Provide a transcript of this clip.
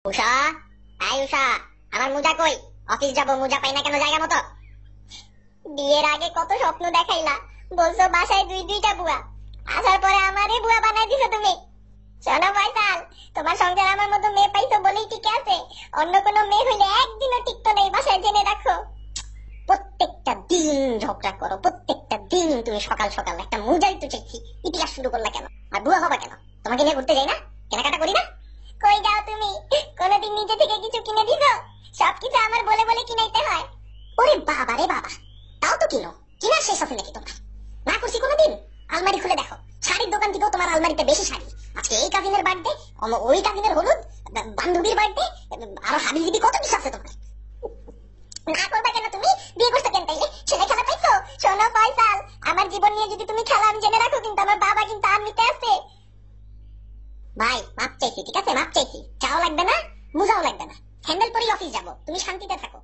উষা, আয় উষা, আমার মোজা কই? অফিস যাব, মোজা পাই না কেন জায়গা মতো? বিয়ের আগে কত স্বপ্ন দেখাইলা, বলছো বাসায় দুই দুইটা বুয়া, আসার পরে আমারই বুয়া বানাই দিছো তুমি। শোনো ফয়সাল, তোমার সংসার আমার মতো মেয়ে পাইছো বলেই ঠিক আছে, অন্য কোনো মেয়ে হইলে একদিনও টিকতো না, এই বাসায় জেনে রাখো। প্রত্যেকটা দিন ঝগড়া করো, প্রত্যেকটা দিন তুমি সকাল সকাল একটা মোজাই তো চাইছি, ইতিহাস শুরু করলা কেন? আর বুয়া হবা কেন? তোমাকে নিয়ে ঘুরতে যাই না, কেনাকাটা করি না? কই যাও তুমি? কোনদিন নিজে থেকে কিছু কিনে দিছো? সবকিছু আমার বলে বলে কিনাইতে হয়। ওরে বাবা রে বাবা, তাও তো কিনো, কিনা শেষ আছে নাকি তোমার? না করছি কোনোদিন? আলমারি খুলে দেখো, শাড়ির দোকান থেকেও তোমার আলমারিতে বেশি শাড়ি। আজকে এই কাজিনের বার্থডে, ওই কাজিনের হলুদ, বান্ধবীর বার্থডে, আরো হাবিজিবি কত কিছু আছে তোমার। না করবা কেন তুমি? বিয়ে করছো কেন তাইলে? ছেলে খেলা পাইছো? শোনো ফয়সাল, আমার জীবন নিয়ে যদি তুমি খেলা, আমি জেনে রাখো কিন্তু আমার বাবা কিন্তু আর্মিতে আছে। ভাই মাপ চাইছি, ঠিক আছে, মাপ চাইছি। চাও লাগবে না, মোজাও লাগবে না, স্যান্ডেল পরেই অফিস যাবো, তুমি শান্তিতে থাকো।